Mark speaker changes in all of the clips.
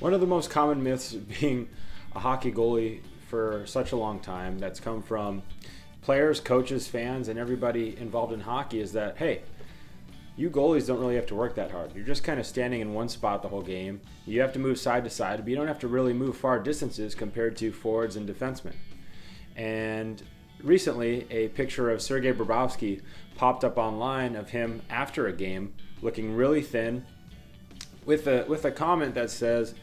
Speaker 1: One of the most common myths being a hockey goalie for such a long time that's come from players, coaches, fans, and everybody involved in hockey is that, hey, you goalies don't really have to work that hard. You're just kind of standing in one spot the whole game. You have to move side to side, but you don't have to really move far distances compared to forwards and defensemen. And recently, a picture of Sergei Bobrovsky popped up online of him after a game, looking really thin, with a comment that says,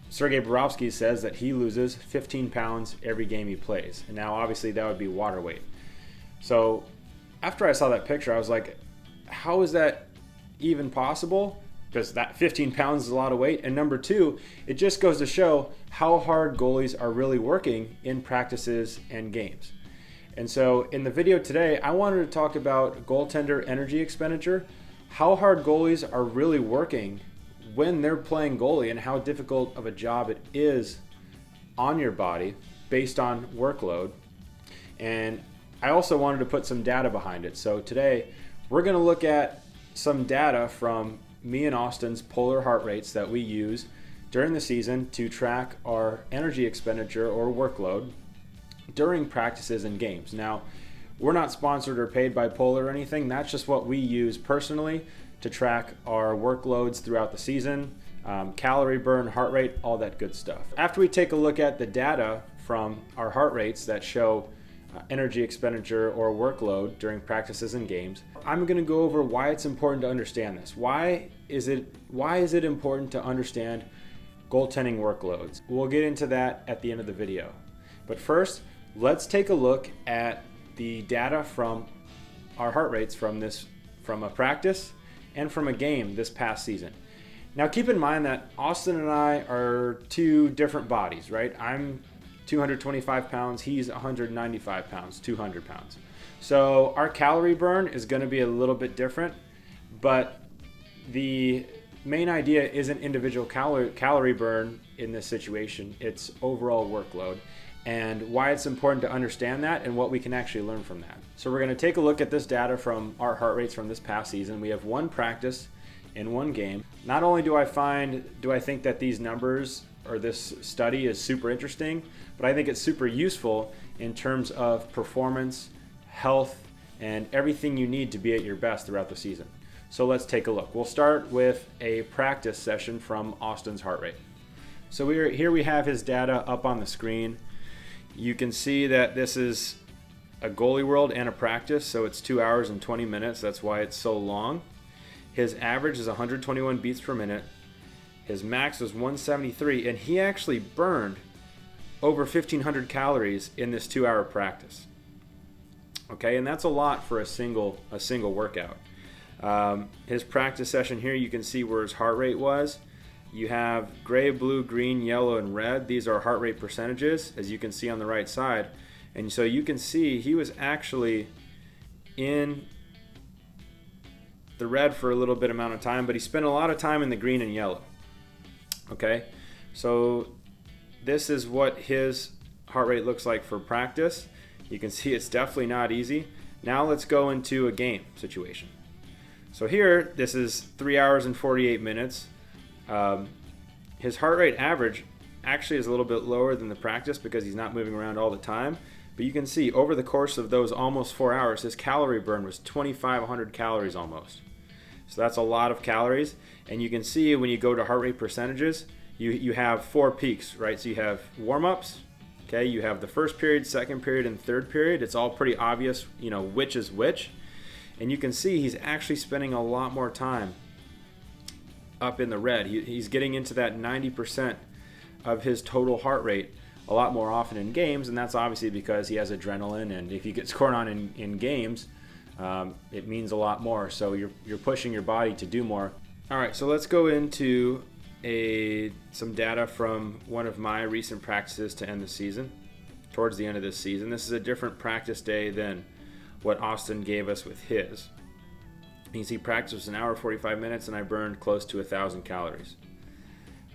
Speaker 1: Sergei Bobrovsky says that he loses 15 pounds every game he plays. And now, obviously, that would be water weight. So after I saw that picture, I was like, how is that even possible? Because that 15 pounds is a lot of weight. And number two, it just goes to show how hard goalies are really working in practices and games. And so in the video today, I wanted to talk about goaltender energy expenditure, how hard goalies are really working when they're playing goalie and how difficult of a job it is on your body based on workload. And I also wanted to put some data behind it. So today we're going to look at some data from me and Austin's polar heart rates that we use during the season to track our energy expenditure or workload during practices and games. Now, we're not sponsored or paid by Polar or anything. That's just what we use personally to track our workloads throughout the season, calorie burn, heart rate, all that good stuff. After we take a look at the data from our heart rates that show energy expenditure or workload during practices and games, I'm going to go over why it's important to understand this. Why is it important to understand goaltending workloads? We'll get into that at the end of the video. But first, let's take a look at the data from our heart rates from a practice and from a game this past season. Now keep in mind that Austin and I are two different bodies, right? I'm 225 pounds, he's 195 pounds, 200 pounds. So our calorie burn is going to be a little bit different, but the main idea isn't individual calorie burn in this situation, it's overall workload and why it's important to understand that and what we can actually learn from that. So we're going to take a look at this data from our heart rates from this past season. We have one practice in one game. Not only do I think that these numbers or this study is super interesting, but I think it's super useful in terms of performance, health, and everything you need to be at your best throughout the season. So let's take a look. We'll start with a practice session from Austin's heart rate. So here we have his data up on the screen. You can see that this is a goalie world and a practice, so it's 2 hours and 20 minutes. That's why it's so long. His average is 121 beats per minute. His max was 173, and he actually burned over 1,500 calories in this 2-hour practice. Okay, and that's a lot for a single workout. His practice session here, you can see where his heart rate was. You have gray, blue, green, yellow, and red. These are heart rate percentages, as you can see on the right side. And so you can see he was actually in the red for a little bit amount of time, but he spent a lot of time in the green and yellow. Okay, so this is what his heart rate looks like for practice. You can see it's definitely not easy. Now let's go into a game situation. So here, this is 3 hours and 48 minutes. His heart rate average actually is a little bit lower than the practice because he's not moving around all the time. But you can see over the course of those almost 4 hours, his calorie burn was 2,500 calories almost. So that's a lot of calories. And you can see when you go to heart rate percentages, you have 4 peaks, right? So you have warm-ups, okay? You have the first period, second period, and third period. It's all pretty obvious, which is which. And you can see he's actually spending a lot more time up in the red. He's getting into that 90% of his total heart rate a lot more often in games, and that's obviously because he has adrenaline, and if you get scored on in games, it means a lot more. So you're pushing your body to do more. All right, so let's go into some data from one of my recent practices to end the season, towards the end of this season. This is a different practice day than what Austin gave us with his. You can see practice was 1 hour 45 minutes, and I burned close to 1,000 calories.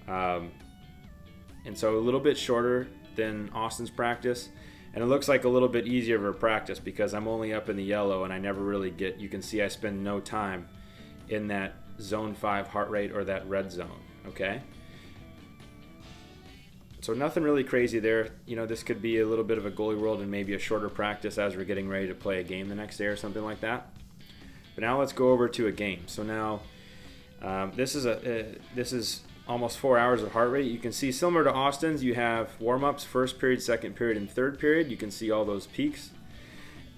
Speaker 1: And so a little bit shorter than Austin's practice, and it looks like a little bit easier of a practice because I'm only up in the yellow and I never really you can see I spend no time in that zone 5 heart rate or that red zone, okay? So nothing really crazy there. This could be a little bit of a goalie world and maybe a shorter practice as we're getting ready to play a game the next day or something like that. But now let's go over to a game. So now this is almost 4 hours of heart rate. You can see similar to Austin's, you have warm-ups, first period, second period, and third period. You can see all those peaks.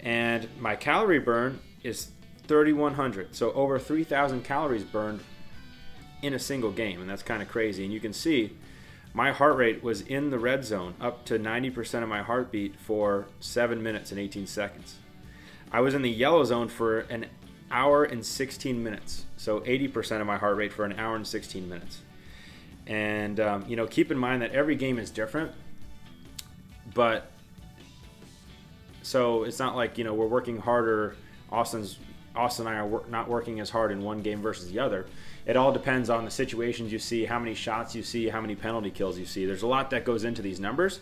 Speaker 1: And my calorie burn is 3,100. So over 3,000 calories burned in a single game, and that's kind of crazy. And you can see my heart rate was in the red zone up to 90% of my heartbeat for 7 minutes and 18 seconds. I was in the yellow zone for an hour and 16 minutes. So 80% of my heart rate for an hour and 16 minutes. And, keep in mind that every game is different. But so it's not like, we're working harder. Austin and I are not working as hard in one game versus the other. It all depends on the situations you see, how many shots you see, how many penalty kills you see. There's a lot that goes into these numbers.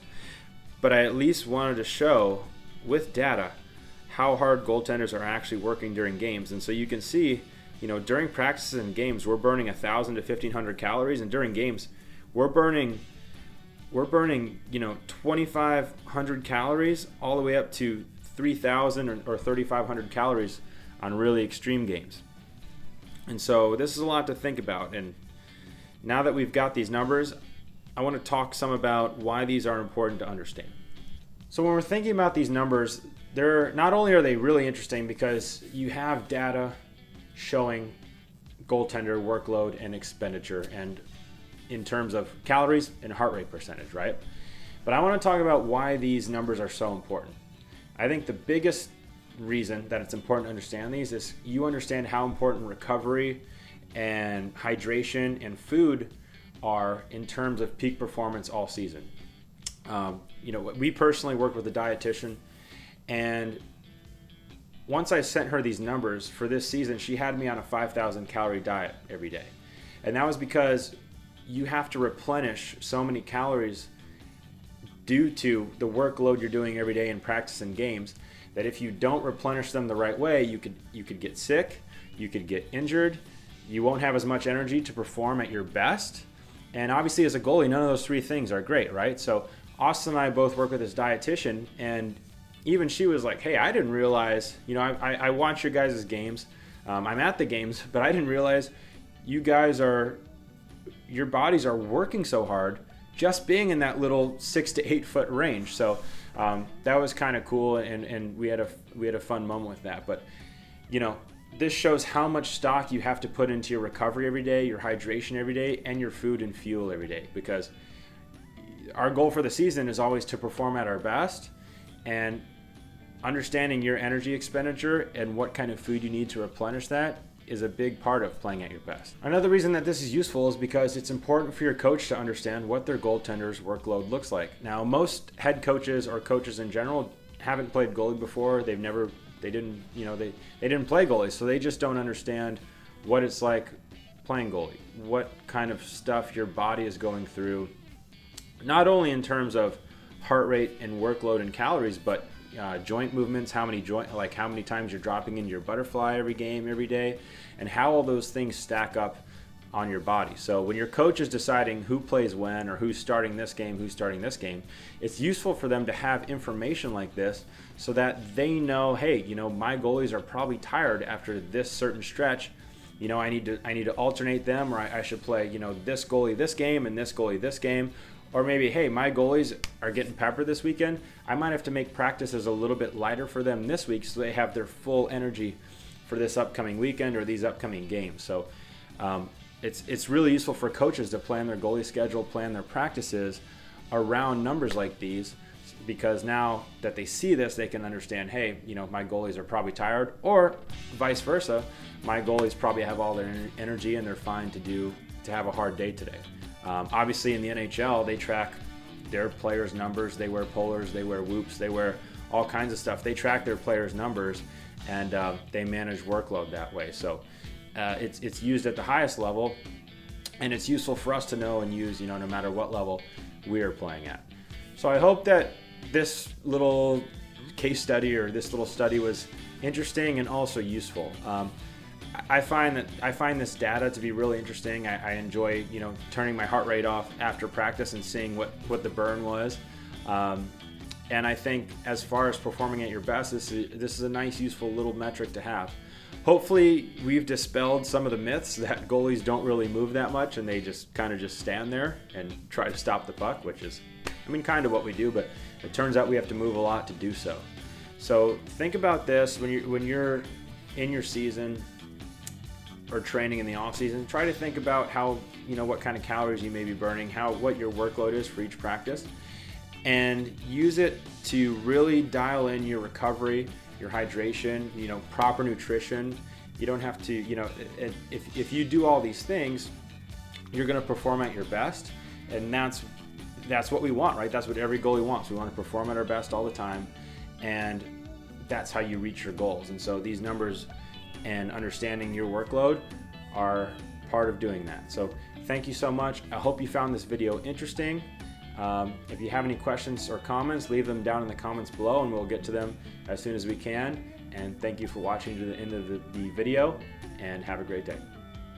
Speaker 1: But I at least wanted to show with data how hard goaltenders are actually working during games. And so you can see, during practices and games, we're burning 1,000 to 1,500 calories, and during games, we're burning 2,500 calories all the way up to 3,000 or 3,500 calories on really extreme games. And so this is a lot to think about. And now that we've got these numbers, I want to talk some about why these are important to understand. So when we're thinking about these numbers, they're not only are they really interesting because you have data showing goaltender workload and expenditure and in terms of calories and heart rate percentage, right? But I want to talk about why these numbers are so important. I think the biggest reason that it's important to understand these is you understand how important recovery and hydration and food are in terms of peak performance all season. We personally work with a dietitian, and once I sent her these numbers for this season, she had me on a 5,000 calorie diet every day. And that was because you have to replenish so many calories due to the workload you're doing every day in practice and games, that if you don't replenish them the right way, you could get sick, you could get injured, you won't have as much energy to perform at your best. And obviously as a goalie, none of those three things are great, right? So Austin and I both work with this dietitian, and even she was like, hey, I didn't realize, I watch your guys' games. I'm at the games, but I didn't realize your bodies are working so hard just being in that little 6 to 8 foot range. So that was kind of cool, and we had a fun moment with that. But this shows how much stock you have to put into your recovery every day, your hydration every day, and your food and fuel every day, because our goal for the season is always to perform at our best, and understanding your energy expenditure and what kind of food you need to replenish that is a big part of playing at your best. Another reason that this is useful is because it's important for your coach to understand what their goaltender's workload looks like. Now, most head coaches or coaches in general haven't played goalie before. They didn't play goalie, so they just don't understand what it's like playing goalie, what kind of stuff your body is going through, not only in terms of heart rate and workload and calories, but joint movements, how many times you're dropping into your butterfly every game, every day, and how all those things stack up on your body. So when your coach is deciding who plays when or who's starting this game, it's useful for them to have information like this so that they know, hey, my goalies are probably tired after this certain stretch. I need to alternate them, or I should play, this goalie this game and this goalie this game. Or maybe, hey, my goalies are getting peppered this weekend. I might have to make practices a little bit lighter for them this week so they have their full energy for this upcoming weekend or these upcoming games. So it's really useful for coaches to plan their goalie schedule, plan their practices around numbers like these, because now that they see this, they can understand, hey, my goalies are probably tired, or vice versa, my goalies probably have all their energy and they're fine to have a hard day today. Obviously in the NHL, they track their players' numbers. They wear polars, they wear whoops, they wear all kinds of stuff. They track their players' numbers, and they manage workload that way. So it's used at the highest level, and it's useful for us to know and use, no matter what level we are playing at. So I hope that this little case study or this little study was interesting and also useful. I find this data to be really interesting. I enjoy, you know, turning my heart rate off after practice and seeing what the burn was. And I think as far as performing at your best, this is a nice, useful little metric to have. Hopefully we've dispelled some of the myths that goalies don't really move that much and they just kind of just stand there and try to stop the puck, which is, I mean, kind of what we do, but it turns out we have to move a lot to do so. So think about this when you're in your season or training in the off season. Try to think about how, you know, what kind of calories you may be burning, what your workload is for each practice, and use it to really dial in your recovery, your hydration, you know, proper nutrition. You don't have to, you know, if you do all these things, you're going to perform at your best, and that's what we want, right? That's what every goalie wants. We want to perform at our best all the time, and that's how you reach your goals. And so these numbers and understanding your workload are part of doing that. So thank you so much. I hope you found this video interesting. If you have any questions or comments, leave them down in the comments below and we'll get to them as soon as we can. And thank you for watching to the end of the video, and have a great day.